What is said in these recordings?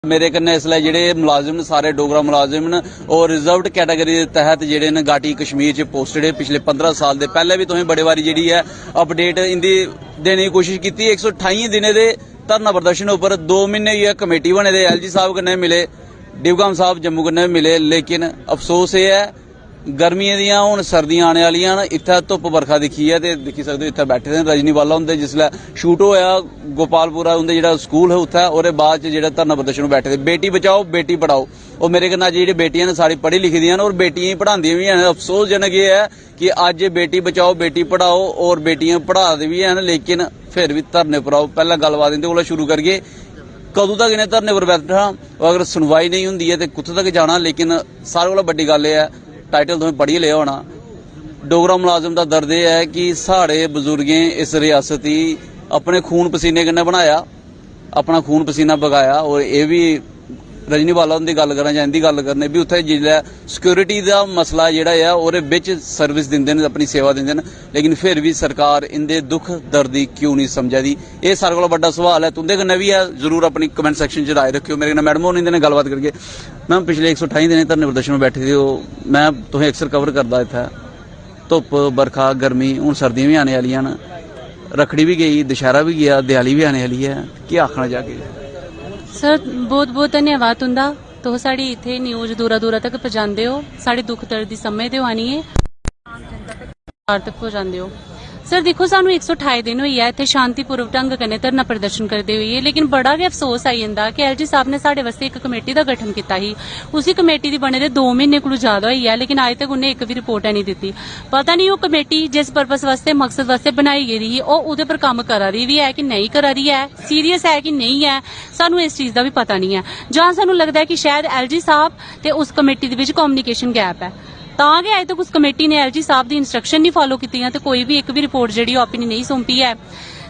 मेरे कन्नै इसलै जेह्ड़े मुलाजिम न सारे डोगरा मुलाजिम न और रिजर्वड कैटेगरी के तहत जेह्ड़े न घाटी कश्मीर च पोस्टेड है पिछले 15 साल दे पहले भी तुसें बड़े बारी जेह्ड़ी है अपडेट इंदी देने की कोशिश की 128 दिनें दे धरना प्रदर्शन उपर 2 महीने होई कमेटी बने दे LG साहब कन्नै मिले डिवगाम साहब जम्मू कन्नै मिले लेकिन अफसोस ये है गर्मियां दियां हुण सर्दियां आने वालियां न इत्थै धुप्प बरखा दिक्खी है ते दिक्खी सकदे हो इत्थै बैठे दे रजनीवाला हुंदे जिसलै शूट होया गोपालपुरा उंदे जेह्ड़ा स्कूल है उत्थै ओहदे बाद च जेह्ड़ा धरना प्रदर्शन बैठे दे बेटी बचाओ बेटी पढ़ाओ और मेरे कन्नै जेह्ड़ी बेटियां न सारी पढ़ी लिखी दियां न और बेटियां ही पढ़ांदियां भी हैन अफसोसजनक ये है कि अज्ज बेटी बचाओ बेटी पढ़ाओ और बेटियां पढ़ा दे भी हैन लेकिन फिर भी धरने पर आओ पहला गलबात इंदे कोला शुरू करिए कदों तक इन्हें धरने पर बैठना अगर सुनवाई नहीं हुंदी है तो कुत्थे तक जाना लेकिन सारे कोला बड्डी गल है टाइटल तुसें पढ़ी लिया होना डोगरा मुलाजिम का दर्द यह है कि साढ़े बजुर्गें इस रियासत ही अपने खून पसीने कन्नै बनाया अपना खून पसीना बगाया और ये भी रजनीवाला उनकी गल करा जां इंदी गल करने भी उत्थे जिसलै सिक्योरिटी का मसला जिहड़ा है ओहदे विच सर्विस दिंदे न अपनी सेवा दिंदे न लेकिन फिर भी सरकार इंदे दुख दर्द दी क्यों नहीं समझा दी ये सारे कोला बड़ा सवाल है तुंदे कन्नै भी है जरूर अपनी कमेंट सैक्शन च राय रखियो मेरे कन्नै मैडम होनी इंदे नाल गलबात करके मैम पिछले 128 दिन धरने प्रदर्शन में बैठे थे मैं तुसें अक्सर कवर करता इत्थै धुप्प बरखा गर्मी हुण सर्दियां भी आने वालियां न रखड़ी भी गई दशहरा भी गया दिवाली भी आने वाली है क्या आखना जाके सर बहुत बहुत धन्यवाद तुंदा तुस साढ़ी इत्थे न्यूज़ दूरा दूरा तक पहुंचाते हो साढ़े दुख दर्द दी समझदे हो आनिए आम जनता तक पहुंचाते हो सर देखो सानू 128 दिन होई है इत्थे शांतिपूर्वक ढंग कन्नै धरना प्रदर्शन करते हुए लेकिन बड़ा गै अफसोस आई जंदा कि LG साहब ने साढ़े वास्ते एक कमेटी का गठन किया ही उसी कमेटी दी बने दे 2 महीने कोलों ज्यादा होई है लेकिन अज तक उन्हें एक भी रिपोर्ट नहीं दी पता नहीं वो कमेटी जिस पर्पस वास्ते मकसद वास्ते बनाई गेदी ही उहदे पर काम करा रही भी है कि नहीं करा रही है सीरीयस है कि नहीं है सानू इस चीज का भी पता नहीं है जां सानू लगता है कि शायद LG साहब ते उस कमेटी दे विच कम्युनिकेशन गैप है तां कि अजे तक उस कमेटी ने LG साहब दी इंस्ट्रक्शन नहीं फॉलो कीतियां ते कोई भी एक भी रिपोर्ट जिहड़ी अपनी नहीं सौंपी है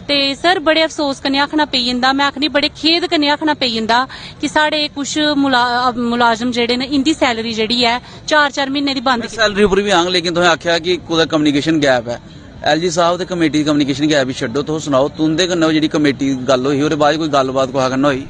ते सर बड़े अफसोस कन्नै आखना पेई जंदा मैं आखनी बड़े खेद कन्नै आखना पेई जंदा कि साढ़े कुछ मुलाजम जेहड़े न इंदी सैलरी जेहड़ी है 4-4 महीने दी बंद सैलरी उपर भी आंग लेकिन तुसें आख्या कि कुदै कम्युनिकेशन गैप है LG साहब ते कमेटी कम्युनिकेशन गैप ही छड्डो तुस सुनाओ तुंदे कन्नै जेहड़ी कमेटी गल होई ओहदे बाद कोई गलबात कुसै कन्नै होई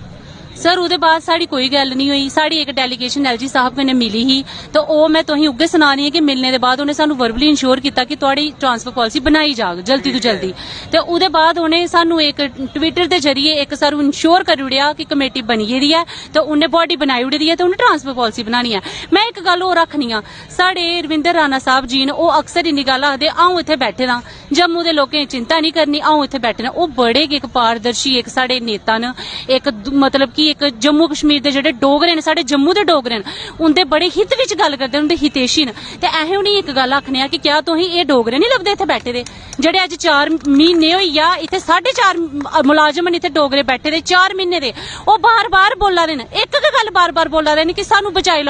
सर उहदे बाद साड़ी कोई गल नहीं हुई साड़ी एक डेलीगेशन LG साहब कन्नै मिली ही तो वो मैं तुसें उग्गे सुनानी है कि मिलने के बाद उन्हें सानू वर्बली इंश्योर किया कि तुहाड़ी ट्रांसफर पॉलिसी बनाई जाग जल्दी तो जल्दी तो उहदे बाद उन्हें सानू एक ट्विटर के जरिए एक सानू इंश्योर करी ओड़िया कि कमेटी बनी गेदी है तो उन्हें बॉडी बनाई ओड़ी है तो उन्हें ट्रांसफर पॉलिसी बनानी है मैं एक गल होर आखनी आ साढ़े रविंदर राणा साहब जी ने वो अक्सर इन्नी गल आखदे आऊं इत्थे बैठे दा जम्मू के लोकें चिंता नहीं करनी आऊं इत्थे बैठे दा वो बड़े एक पारदर्शी एक साढ़े नेता न एक मतलब कि एक जम्मू कश्मीर दे जेहड़े डोगरे ने साढ़े जम्मू दे डोगरे न उनदे बड़े हित विच गल करदे उनदे हितैषी न ते अहें उनें एक गल आखने आ कि क्या तुसीं एह् डोगरे नहीं लभदे इत्थे बैठे दे जेहड़े अज 4 महीने होई आ इत्थे 4.5 मुलाजम इत्थे डोगरे बैठे दे 4 महीने दे ओह बार बार बोला दे न एक गल बार बार बोला दे न कि सानू बचाई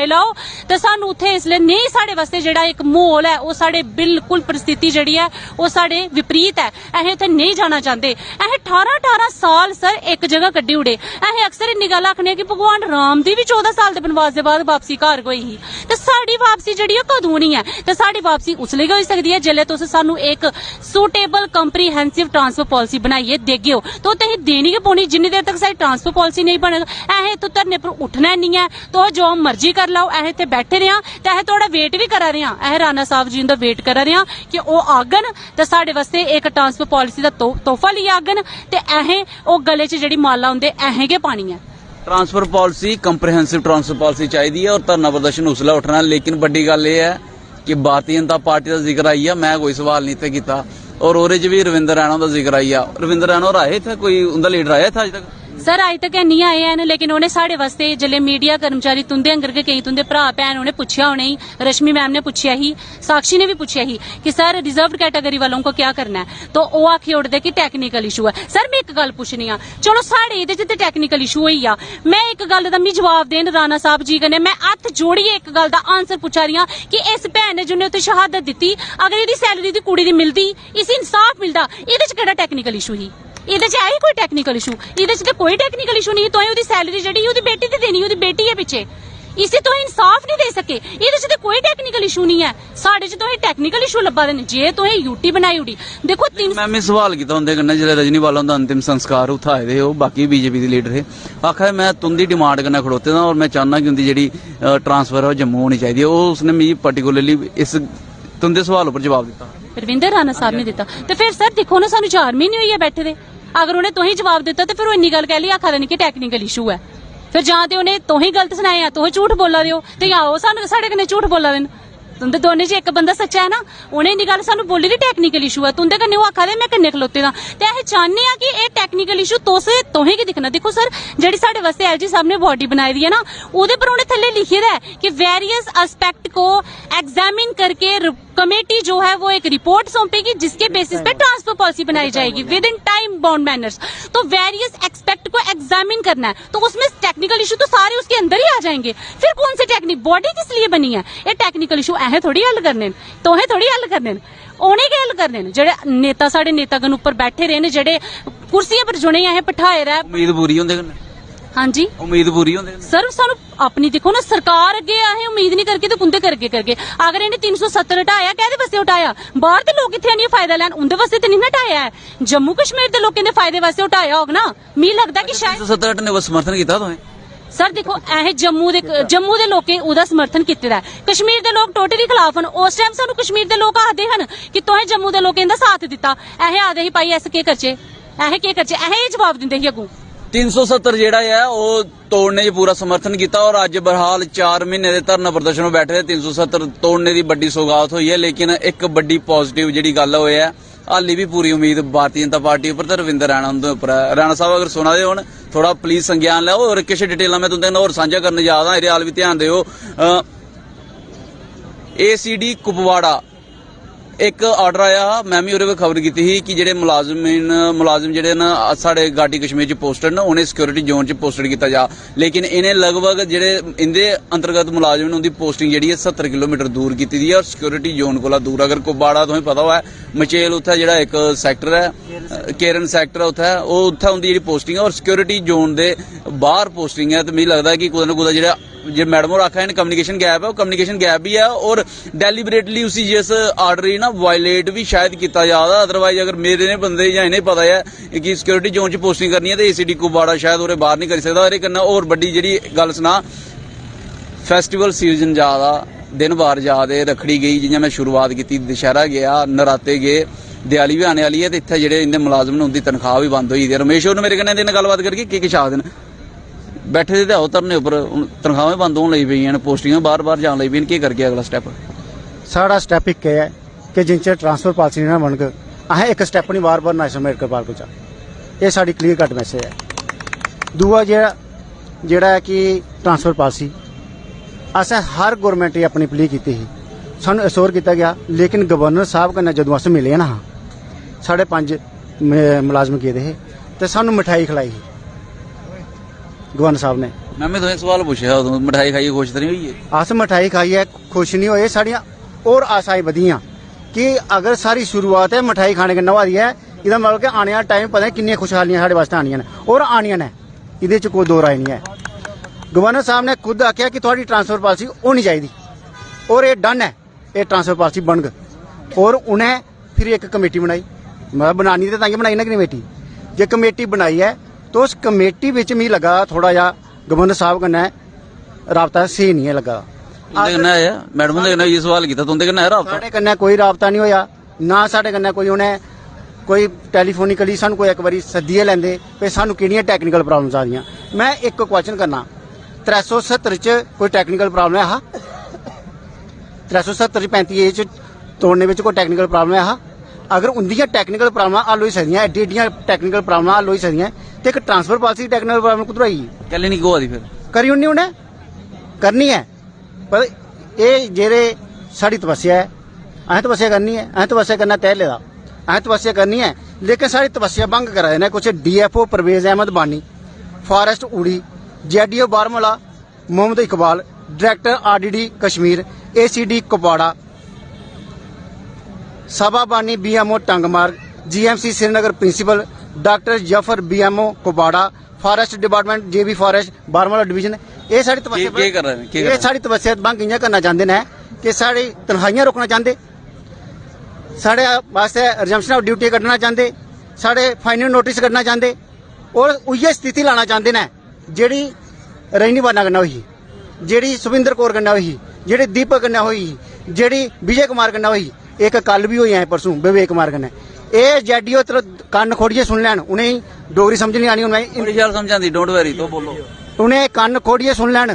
लाओ ते सानू उत्थे इसले नहीं साढ़े वास्ते जेहड़ा एक माहौल है ओह साढ़े बिल्कुल परिस्थिति जेहड़ी है ओह साढ़े विपरीत है अहें उत्थे नहीं जाना चाहते अहें 18 साल सर एक जगह कड्ढी उड़े अहें अक्सर इन्नी गल आखने कि भगवान राम दी भी 14 साल दे बनवास दे बाद वापसी घर होई ही ते साडी वापसी जेहड़ी है कदों होनी है ते साडी वापसी उसले गै होई सकदी है जेल्लै तुस सानू एक सूटेबल कंप्रीहेंसिव ट्रांसफर पॉलिसी बनाइए देगे हो तो तुसीं देनी गै पौनी जिन्नी देर तक साडी ट्रांसफर पॉलिसी नहीं बनेगा अहें तो धरने पर उठना नहीं है तो जो मर्जी कर लाओ अहें इत्थे बैठे रहे ते अहें थोड़ा वेट भी करा रहे अहें राणा साहब जी दा वेट करा रहे कि ओह आगन ते साडे वास्ते एक ट्रांसफर पॉलिसी दा तोहफा लेइयै आगन ते अहें ओह गले च जेहड़ी माला हुंदे अहें गै पानी है transfer policy comprehensive transfer policy चाहिए और धरना प्रदर्शन उसलै उठना लेकिन बड़ी गल यह है कि भारतीय जनता पार्टी का जिक्र आई है मैं कोई सवाल नहीं किया और ओहदे च भी रविंदर रैणा का जिक्र आई है रविंदर रैणा होर आए थे कोई उनका लीडर आया था अज तक सर अज तक नहीं आए हैं लेकिन उन्हें साढ़े वास्ते जिले मीडिया कर्मचारी तुंदे अंगर के कई तुंदे भरा भैन उन्हें पूछा उन्हें रश्मि मैम ने पूछा ही साक्षी ने भी पूछा ही कि सर रिजर्व कैटेगरी वालों को क्या करना है तो वो आखी उड़ते कि टेक्निकल इशू है सर मैं एक गल पूछनी आ चलो साढ़े ये टेक्निकल इशू होई आ मैं एक गल का मिगी जवाब देन राणा साहब जी कन्नै मैं हत्थ जोड़िए एक गल का आंसर पूछा रही कि इस भैन ने जिन्हें उत्थे शहादत दी अगर ये सैलरी दी कुड़ी दी मिलती इसी इंसाफ मिलता ये केड़ा टेक्निकल इशू ही ਇਹਦੇ ਚ ਆਈ ਕੋਈ ਟੈਕਨੀਕਲ ਇਸ਼ੂ ਇਹਦੇ ਚ ਤਾਂ ਕੋਈ ਟੈਕਨੀਕਲ ਇਸ਼ੂ ਨਹੀਂ तो ਉਹਦੀ ਸੈਲਰੀ ਜਿਹੜੀ ਉਹਦੀ ਬੇਟੀ ਤੇ ਦੇਣੀ ਉਹਦੀ ਬੇਟੀ ਹੈ ਪਿੱਛੇ इसे तो इंसाफ नहीं दे सके। ਇਹਦੇ 'ਚ ਤੇ ਕੋਈ ਟੈਕਨੀਕਲ ਇਸ਼ੂ ਨਹੀਂ ਹੈ, ਸਾਡੇ 'ਚ तो ਟੈਕਨੀਕਲ ਇਸ਼ੂ ਲੱਭਾ ਦੇ ਨੇ। ਜੇ ਤੁਸੀਂ यूटी बनाई उड़ी देखो तीन मैं सवाल किया उनके कन्नै जिसले रजनीवाला उनका अंतिम संस्कार उत्थे आए थे, बाकी बीजेपी के लीडर थे, आखा मैं तुंदी डिमांड कन्नै खड़ोते दा और मैं चाहना कि उनकी जी ट्रांसफर है जम्मू होनी चाहिए। उसने मिगी पर्टिकुलरली इस तुंदे सवाल पर जवाब दिता। रविंदर राणा साहब ने दिता। तो फिर सर देखो ना, सानू 4 महीने हुई है बैठे दे, अगर उन्हें तुही जवाब दिता तो फिर वो इन्नी गल कह ली आखा देनी कि टैक्नीकल इशू है। फिर जां ते उन्हें तुही गलत सुनाया, तुही झूठ बोला दे हो, ते या वो साडे कन्नै झूठ बोला देन। तुंदे दोने च एक बंदा सच्चा है ना, उन्हें इन्नी गल सानू बोली दी टैक्नीकल इशू है, तुंदे कन्नै वो आखा दे मैं कन्नै खलोते दा। ते अस चाहने आ कि ये टैक्नीकल इशू तुहें की दिखना। देखो सर जेडी साडे वास्ते एलजी साहब ने बॉडी बनाई दी है ना, ओदे पर उन्हें थल्ले लिखे दा है कि वेरियस एस्पेक्ट को एग्जामिन करके कमेटी जो है वो एक रिपोर्ट सौंपेगी जिसके बेसिस पे ट्रांसफर पॉलिसी बनाई जाएगी with in time bound manners. तो वेरियस एक्सपेक्ट को एग्जामिन करना है, तो उसमें टेक्निकल इशू तो सारे उसके अंदर ही आ जाएंगे। फिर कौन से टेक्निक बॉडी किस लिए बनी है? ये टेक्निकल इशू ऐसे थोड़ी हल करने, तोहे थोड़ी हल करने, उन्हें के हल करने। जेडे नेता साडे नेतागण ऊपर बैठे रहे ने, जेडे कुर्सियां पर जुने ऐसे बिठाए रहे, उम्मीद पूरी होंदे कन्नै। हाँ जी उम्मीद पूरी होंदे सर। सानू अपनी देखो ना, सरकार अगे असें उम्मीद नहीं करके तो कुंदे करके अगर इन्हें 370 हटाया कहदे वास्ते हटाया? बाहर दे लोग इत्थे आनिए फायदा लैन, उंदे वास्ते ते नहीं ना हटाया है। जम्मू कश्मीर दे लोकें दे फायदे वास्ते हटाया होग ना। मी लगदा कि शायद 370 हटने दा समर्थन कीता तुहें? सर देखो ऐ जम्मू दे लोकें ओदा समर्थन कीते दा है, कश्मीर दे लोग टोटली खिलाफ न। उस टाइम सानू कश्मीर दे लोग आखदे हन कि तुहें जम्मू दे लोकें दा साथ दिता, ऐ आखदे ही भाई ऐसे केह् करचे, ऐ केह् करचे, ऐ जवाब दिंदे ही अगू। 370 जेड़ा है वो तोड़ने च पूरा समर्थन किया और अज बहरहाल 4 महीने के धरना प्रदर्शन में बैठे 370 तोड़ने की बड़ी सौगात हुई है। लेकिन एक बड़ी पॉजिटिव जी गल होई है, हाली भी पूरी उम्मीद भारतीय जनता पार्टी उपर ते रविंदर रैणा उंदे उपर है। रैणा साहब अगर सुना दे हो थोड़ा प्लीज संज्ञान लो और किश डिटेल मैं तुंदे होर सांझा करने जा रहा, एहदे हाल भी ध्यान दिओ। ACD कुपवाड़ा एक आर्डर आया, मैं भी उहदे खबर की थी कि जेडे मुलाजिम जेडे न साडे घाटी कश्मीर च पोस्टेड न उन्हें सिक्योरिटी जोन च पोस्टेड किया जा, लेकिन इन्हें लगभग जेडे इंदे अंतर्गत मुलाजिम न उनकी पोस्टिंग जेडी है 70 किलोमीटर दूर की दी है और सिक्योरिटी जोन कोला दूर। अगर कुपवाड़ा तुसें पता हुआ है मचेल उत्थे जेड़ा एक सैक्टर है, केरन सैक्टर उत्थे उत्थे उनकी जेडी पोस्टिंग है और सिक्योरिटी जोन दे बाहर पोस्टिंग है। तो मिगी लगता है कि कुदै ना कुदै जेड़ा जे मैडम और आखा कम्युनिकेशन गैप है, वो कम्युनिकेशन गैप भी है और डेलीबरेटली उसी जिस आर्डर ही ना वायलेट भी शायद किया जा रहा। अदरवाइज अगर मेरे ने बंदे या इन्हें पता है कि सिक्योरिटी जोन च पोस्टिंग करनी है तो ACD कुपवाड़ा शायद उरे बाहर नहीं करी सकता। और कन्नै होर बड्डी जेहड़ी गल सुना, फैसटिवल सीजन जा रहा, दिन बार जा दे, रखड़ी गई, जियां मैं शुरुआत की, दशहरा गया, नराते गए, दिवाली भी आने वाली है, तो इत्थे जेहड़े इन्ने मुलाजम ने उनकी तनख्वाह भी बंद हुई दी। रमेश होर मेरे कन्नै दिन गलबात करके किश आखदे न, बैठे दे आओ धरने उपर तनख्वाहें बंद होने लगी पेई, पोस्टिंग बार बार जान लगी पेई, केह् करगे अगला स्टैप? साढ़ा स्टैप एक है कि जिन चिर ट्रांसफर पॉलिसी नहीं ना बनग असें एक स्टैप नहीं बार बार नेशनल मेडिकल पार्क चा, ये साड़ी क्लीयर कट मैसेज है। दूआ जेड़ा है कि ट्रांसफर पॉलिसी असें हर गौरमेंट अपनी प्ली की ही, सानू असोर किया गया, लेकिन गवर्नर साहब कन्नै जदों अस मिले ना 5.5 मुलाजम गेदे हे ते सानू मिठाई खिलाई ही गवर्नर साहब ने। मैं तुसें सवाल पुछया उदों मिठाई खाइए खुश तो नहीं होई है? अस मिठाई खाइए खुश नहीं होए, साड़ियां और आशाएं बधियां कि अगर सारी शुरुआत है मिठाई खाने कन्नै होआ दी है, इहदा मतलब कि आने वाला टाइम पता नहीं किन्नियां खुशहालियां साढ़े वास्ते आनियां ने और आनियां ने, इहदे च कोई दो राय नहीं है। गवर्नर साहब ने खुद आख्या कि थोड़ी ट्रांसफर पॉलिसी होनी चाहिए और ये डन है, ये ट्रांसफर पॉलिसी बनग। और उन्हें फिर एक कमेटी बनाई, मतलब बनानी तो तां बनाई ना कमेटी, जे कमेटी बनाई है तो उस कमेटी विच मिगी लगा थोड़ा जा गवर्नर साहब कन्नै राबता सही नहीं है लगा। मैडम ने ये सवाल किया, तुंदे कन्नै राबता? साढ़े कन्नै कोई राबता नहीं होया, ना साढ़े कन्नै कोई उन्हें कोई टैलीफोनिकली सानू कोई एक बारी सद्दिए लैंदे पे सानू किहड़ियां टैक्नीकल प्रॉब्लम्स आ रही। मैं एक क्वेश्चन करना, 370 च कोई टैक्नीकल प्रॉब्लम है? 370 35 च तोड़ने विच कोई टैक्नीकल प्रॉब्लम है? अगर उंदियां टैक्नीकल प्रॉब्लम हल होई सकदियां, एड्डी एड्डियां टैक्नीकल प्रॉब्लम हल होई सकदियां, ते एक ट्रांसफर पॉलिसी टैक्नीकल प्रॉब्लम कुद्धर आई? कल नहीं होआ दी, फिर करी उन्नी उन्हें करनी है। पर ये जेह्ड़े साड़ी तपस्या है, असें तपस्या करनी है, असें तपस्या करना तय लेदा, असें तपस्या करनी है, लेकिन साड़ी तपस्या भंग करा दे ने कुछ DFO परवेज अहमद बानी, forest Uri, JDO Baramulla Mohammad Iqbal, director RDD Kashmir, ACD Kupwara, सभा Bani BMO Tangmarg, GMC Srinagar principal doctor Zafar BMO Kupwara, forest department JB forest Baramulla division, ਇਹ ਸਾਡੀ ਤਪੱਸਿਆ ਕੀ ਕਰ ਰਹੇ ਨੇ ਕੀ ਕਰ ਇਹ ਰਹੇ ਸਾਡੀ ਤਪੱਸਿਆ ਬੰਦ ਕਿੰਨਾ ਕਰਨਾ ਚਾਹੁੰਦੇ ਨੇ ਕਿ ਸਾਡੀ ਤਨਖਾਹੀਆਂ ਰੋਕਣਾ ਚਾਹੁੰਦੇ, ਸਾਡੇ ਵਾਸਤੇ ਰਿਜ਼ਮਪਸ਼ਨ ਆਫ ਡਿਊਟੀ ਕੱਢਣਾ ਚਾਹੁੰਦੇ, ਸਾਡੇ ਫਾਈਨਲ ਨੋਟਿਸ ਕੱਢਣਾ ਚਾਹੁੰਦੇ ਔਰ ਉਹੀ ਸਥਿਤੀ ਲਾਣਾ ਚਾਹੁੰਦੇ ਨੇ ਜਿਹੜੀ ਰਜਨੀ ਬਾਨਾ ਕਰਨਾ ਹੋਈ, ਜਿਹੜੀ ਸੁਵਿੰਦਰ ਕੌਰ ਕਰਨਾ ਹੋਈ, ਜਿਹੜੀ ਦੀਪਕ ਕਰਨਾ ਹੋਈ, ਜਿਹੜੀ ਵਿਜੇ ਕੁਮਾਰ ਕਰਨਾ ਹੋਈ, ਇੱਕ ਕੱਲ ਵੀ ਹੋਈ ਹੈ परसों विवेक कुमार कन्नै। ਇਹ ਜੈਡੀਓ ਕੰਨ ਖੋੜੀਏ ਸੁਣ ਲੈਣ, उन्हें डोगरी समझ नहीं आनी, उन्हें बड़ी शैल समझांदी डोंट वरी तो बोलो उन्हें ਕੰਨ ਖੋੜੀਏ ਸੁਣ ਲੈਣ।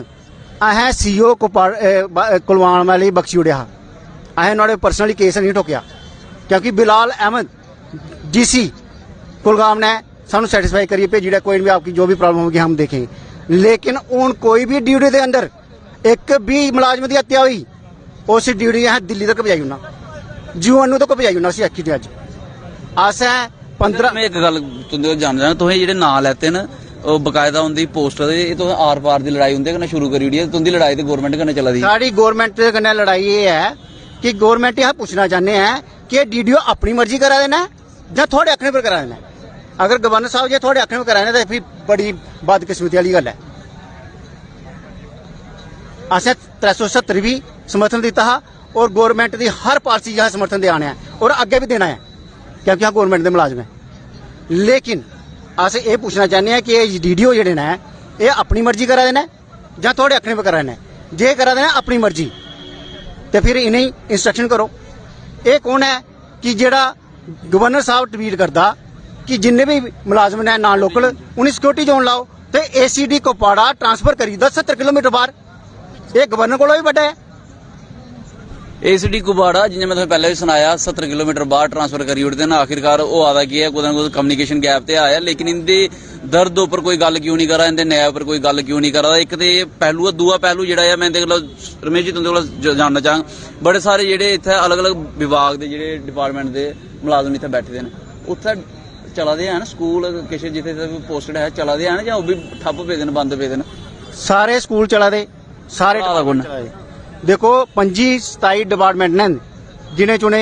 असें सीओ कुलवान वाले बख्शी उड़िया, असें नुहाड़े पर्सनली केस नहीं ठोकिया क्योंकि बिलाल अहमद डीसी कुलगाम ने सानू सैटिस्फाई करिए भेजी है, कोई भी आपकी जो भी प्रॉब्लम होगी हम देखेंगे। लेकिन हूँ कोई भी ड्यूटी के अंदर एक भी मुलाजम की हत्या हुई उस ड्यूटी असें दिल्ली तक पजाई उन्ना, जीवन तक पजाई उन्ना उसी आखी अज असें 15 मैं एक गल तुंदे जान जाना तुसें जेह्ड़े नां लैते न ਉਹ ਬਕਾਇਦਾ ਹੁੰਦੀ ਪੋਸਟਰ ਦੇ ਇਹ ਤੋਂ ਆਰ ਪਾਰ ਦੀ ਲੜਾਈ ਹੁੰਦੀ ਕਨੇ ਸ਼ੁਰੂ ਕਰੀ ਉੜੀ तुंदी लड़ाई ते गवर्नमेंट कन्नै चला दी। साड़ी गवर्नमेंट कन्नै लड़ाई ये है कि गवर्नमेंट यह पूछना चाहते हैं कि डीडीओ अपनी मर्जी करा देना या थोड़े आखने पर करा देना। अगर गवर्नर साहब जो थोड़े आखने पर करा देना तो फिर बड़ी बदकिस्मती वाली गल है। असें 370 भी समर्थन दिता हा और गवर्नमेंट की हर पालिसी यह समर्थन दे आने और अगे भी देना है क्योंकि हम गवर्नमेंट के मुलाजम हैं। लेकिन अस ये पूछना चाहते हैं कि डीडीओ जेडे ने ये अपनी मर्जी करा देना या थोड़े आखने पर करा देना, जे करा देना अपनी मर्जी तो फिर इन्हें इंस्ट्रक्शन करो। ये कौन है कि जेड़ा गवर्नर साहब ट्वीट करता कि जिन्ने भी मुलाजम ने नॉन लोकल उन्हें सिक्योरिटी जोन लाओ तो ACD कुपवाड़ा ट्रांसफर करी 70 किलोमीटर बाहर, ये गवर्नर को भी बड़ा है। ACD कुबाड़ा जिन्हें मैं तुम्हें पहले भी सुनाया 70 किलोमीटर बाहर ट्रांसफर करी उड़ते ना, आखिरकार वो आदा की है कुछ ना कुछ कम्युनिकेशन गैप ते आया। लेकिन इनके दर्द उपर कोई गल क्यों नहीं करा, इनके न्याय उपर कोई गल क्यों नहीं करा। एक तो ये पहलू है, दूआ पहलू जेड़ा है मैं रमेश जी तुंदे कोल जानना चाहां बड़े सारे जेड़े इत्थे अलग अलग विभाग के जेड़े डिपार्टमेंट के मुलाजम इत्थे बैठे दे न उत्थे चला दे हैं स्कूल किश जिथे पोस्टेड है चला दे हैं या वो भी ठप्प पे देन बंद पे देन? सारे स्कूल चला दे, सारे चला दे। चला दे। देखो 25-27 डिपार्टमेंट ने जिन्हें चुने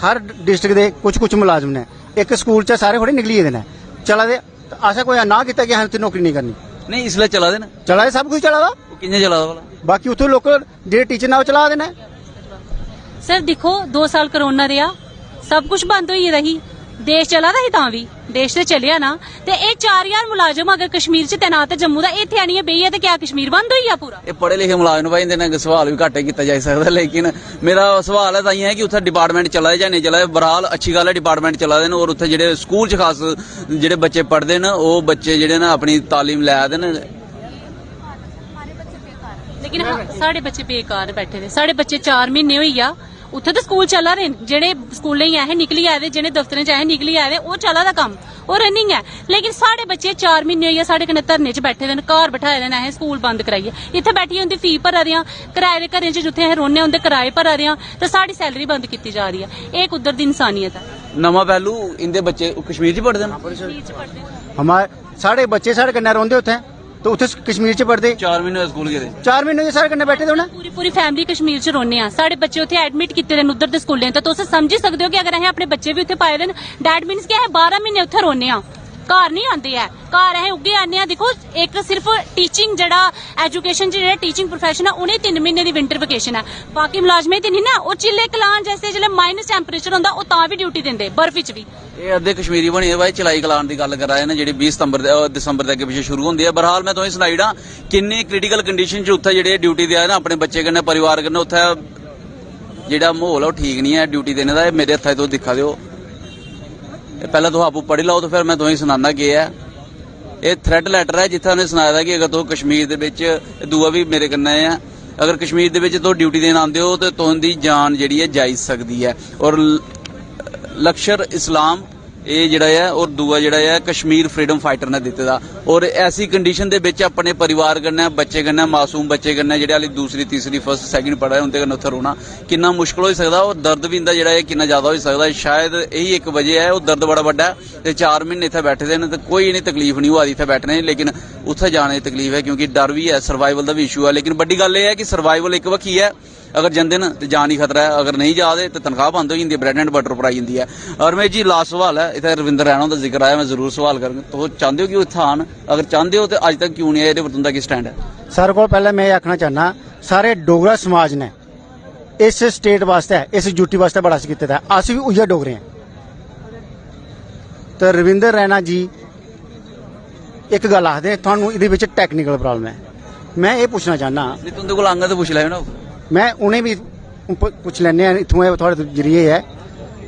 हर डिस्ट्रिक्ट के कुछ कुछ मुलाजम ने एक स्कूल च सारे थोड़े निकली गेदे चला दे। असें कोई ना किया कि असें नौकरी नहीं करनी, नहीं इसलिए चला दे ना, चला दे सब कुछ चला दा। कि'यां चला दा भला? बाकी उत्थे लोकल जेडे टीचर ने चला देना। सर देखो 2 साल करोना रिया सब कुछ बंद होई रही, देश चला दा ही तां भी देश ते चलिया ना ते ये 4000 मुलाजम अगर कश्मीर च तैनात है जम्मू दा इत्थे आनिए बेही है ते क्या कश्मीर बंद होई आ पूरा? ये पढ़े लिखे मुलाजम भाई इन्हें सवाल भी घट्ट किया जा सकता। लेकिन मेरा सवाल है ताई है कि उत्थे डिपार्टमेंट चला दे या नहीं चला दे। बहरहाल अच्छी गल है डिपार्टमेंट चला दे और उत्थे जेडे स्कूल च खास जेडे बच्चे पढ़ते हैं वो बच्चे जेडे ना अपनी तालीम लै दे न। लेकिन साढ़े बच्चे बेकार बैठे दे, साढ़े बच्चे 4 महीने होई आ उत्थे तो स्कूल चला रहे न, जेडे स्कूलें च ऐहे निकली आए दे, जेडे दफ्तरें च ऐहे निकली आए दे वो चला दा कम्म और रनिंग है। लेकिन साढ़े बच्चे 4 महीने होई साढ़े कन्नै धरने च बैठे दे न, घर बैठाए दे न, असें स्कूल बंद कराइए इत्थे बैठिए उंदी फी भरा दे आं, किराए दे घरें च जित्थे असें रौह्ने उंदे किराए भरा दे आं ते साढ़ी सैलरी बंद कीती जा रही है। एह् कुद्धर दी इंसानियत है? नवां पहलू इंदे बच्चे कश्मीर च पढ़दे न, कश्मीर च पढ़दे न। हमारे साढ़े बच्चे साढ़े कन्नै रौंदे उत्थे तो उत्थे कश्मीर च पढ़दे 4 महीने स्कूल गेदे, 4 महीने साढ़े कन्नै बैठे दे होना। पूरी पूरी फैमिली कश्मीर च रौह्ने आ, साढ़े बच्चे उत्थे एडमिट कीते दे न उद्धर दे स्कूलें ते तुस समझी सकदे हो कि अगर असें अपने बच्चे भी उत्थे पाए दे न डैट मीन्स कि असें 12 महीने उत्थे रौह्ने आ, घर नहीं आंदे है। घर असें उगे आने आ। दिक्खो एक सिर्फ टीचिंग जेड़ा एजुकेशन जेड़ा टीचिंग प्रोफेशन है उन्हें 3 महीने दी विंटर वेकेशन है, बाकी मुलाजमें ते नहीं ना। वो चिल्ले कलान जैसे जिले माइनस टेंपरेचर होंदा वो तां भी ड्यूटी दिंदे बर्फ च भी। ये अद्धे कश्मीरी बने भाई चलाई कलान की गल करा ना जी 20 दिसंबर के अगे पिछे शुरू होंदी है। बहरहाल मैं तुसें सनाई ओड़ां किन्नी क्रिटिकल कंडीशन च उत्थे जेडे ड्यूटी दे आए ना अपने बच्चे कन्नै परिवार कन्नै उत्थे जेड़ा माहौल है वो ठीक नहीं है ड्यूटी देने का। मेरे हत्था तुस दिक्खा दे हो, पहले तुस आपू पढ़ी लाओ तो फिर मैं तुसें सनाना केह् है। ये थ्रेट लैटर है जित्थे उन्हें सनाया था कि अगर तुस कश्मीर दे विच दूआ भी मेरे कन्नै है अगर कश्मीर दे विच तुस ड्यूटी देन आंदे हो तो तुहाडी जान जेहड़ी है जाई सकदी है। और लश्कर इस्लाम ये जेड़ा है और दूआ जेड़ा है कश्मीर फ्रीडम फाइटर ने दिते दा। और ऐसी कंडीशन दे विच अपने परिवार कन्नै बच्चे कन्नै मासूम बच्चे कन्नै जेड़े हाली दूसरी तीसरी फर्स्ट सैकंड पढ़ा है उनदे कन्नै उत्थे रौहना किन्ना मुश्किल हो सकदा और दर्द भी इंदा जेड़ा है किन्ना ज्यादा हो सकदा। शायद यही एक वजह है और दर्द बड़ा बड्डा है ते 4 महीने इत्थे बैठे दे न ते कोई इन्हें तकलीफ नहीं होआ दी इत्थे बैठने दी। लेकिन उत्थे जाने दी तकलीफ है क्योंकि डर भी है, सर्वाइवल का भी इशू है। लेकिन बड़ी गल है कि सर्वाइवल एक बक्खी है, अगर जंदे न तो जान ही खतरा है, अगर नहीं जाते तो तनख्वाह बंद हो जाती है, ब्रेड एंड बटर पर आई जाती है। और मैं जी लास्ट सवाल है इतने रविंदर रैना का जिक्र आया मैं जरूर सवाल करूँगा तो चाहते हो कि वो इत्थे आन, अगर चाहते हो तो अज तक क्यों नहीं आए, ये पर तुंदा की स्टैंड है? सारे को पहले मैं ये आखना चाहना सारे डोगरा समाज ने इस स्टेट वास्ते इस यूटी वास्ते बड़ा कीता है। अस भी उइयै डोगरे हैं। तो रविंदर रैना जी एक गल आखदे तुहानू इहदे विच टैक्नीकल प्रॉब्लम है। मैं ये पूछना चाहना नहीं तुंदे कोल आंगा तो पुछ लैओ ना। मैं उन्हें भी पुछ लैने इत्थों थोड़े जरिए है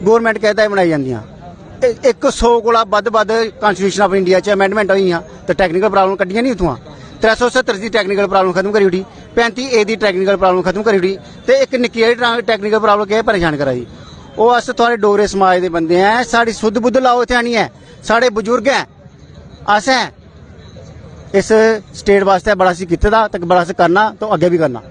गौरमेंट कहता है बनाई जांदियां 100 कोला बद कॉन्स्टिट्यूशन ऑफ इंडिया च अमेंडमेंट होई तो टैक्नीकल प्रॉब्लम कड्डियां नहीं उत्थों 370 की टैक्नीकल प्रॉब्लम खत्म करी उठी 35A की टैक्नीकल प्रॉब्लम खत्म करी उठी तो एक निक्की हारी टैक्नीकल प्रॉब्लम क्या परेशान करा दी। वो अस थोड़े डोगरे समाज के बंदे हैं साड़ी सुध बुद्ध लाओ इत्थे आनी है साढ़े बजुर्ग हैं अस हैं इस स्टेट वास्ते बड़ा सी कीते दा ते बड़ा सी करना तो अगे भी करना।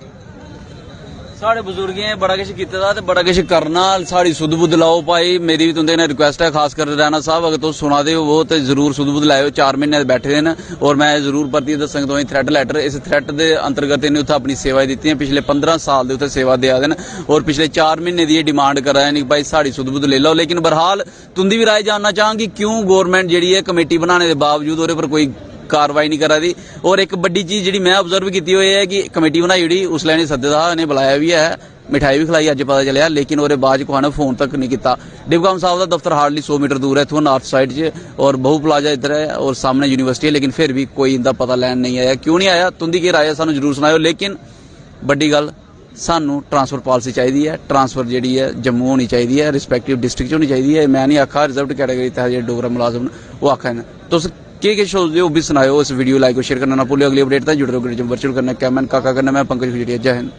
साढ़े बुजुर्गें बड़ा किश कीते दा ते बड़ा किश करना साड़ी सुध बुध लाओ भाई। मेरी भी तुंदे ने रिक्वेस्ट है खास कर रैना साहब अगर तुम सुना दे हो तो जरूर सुध बुध लाओ। 4 महीने बैठे न और मैं जरूर परतियै दस्सां तुसें थ्रैट लैटर इस थ्रैट के अंतर्गत इन्हें उत्थे अपनी सेवा दी है। पिछले 15 साल दे उत्थे सेवा देआ दे न और पिछले 4 महीने की डिमांड करा दे भाई साड़ी सुध बुध ले लो। लेकिन बहरहाल तुंदी भी राय जानना चाहांगी क्यों गौरमेंट जिहड़ी है कमेटी बनाने के बावजूद ओहदे पर कोई कार्रवाई नहीं करा दी। और एक बड़ी चीज जी मैं ऑब्जर्व की हुई है कि कमेटी बनाई उड़ी उसलै इन्हें सद्दे दा इन्हें बुलाया भी है मिठाई भी खिलाई अज पता चलिया लेकिन ओहदे बाद कुसै ने फोन तक नहीं किया। डिपकम साहब का दफ्तर हार्डली 100 मीटर दूर है इत्थों नॉर्थ साइड च और बहु प्लाजा इधर है और सामने यूनिवर्सिटी है लेकिन फिर भी कोई इनका पता लैन नहीं आया। क्यों नहीं आया तुंदी की राय है सानू जरूर सुनाओ। लेकिन बड़ी गल सानू ट्रांसफर पॉलिसी चाहिए है ट्रांसफर जी है जम्मू होनी चाहिए है रिस्पैक्टिव डिस्ट्रिक्ट होनी चाहिए है। मैं नहीं आखा रिजर्व कैटेगरी तहत जो डोगरा मुलाजम वो आखा है तुम के सोचते हो भी सुनाओ। इस वीडियो लाइक और शेयर करना ना भूलियो। अगली अपडेट तक जुड़े रहो वर्चुअल करना कैमन काका करना मैं पंकज गुजरिया जय हिंद।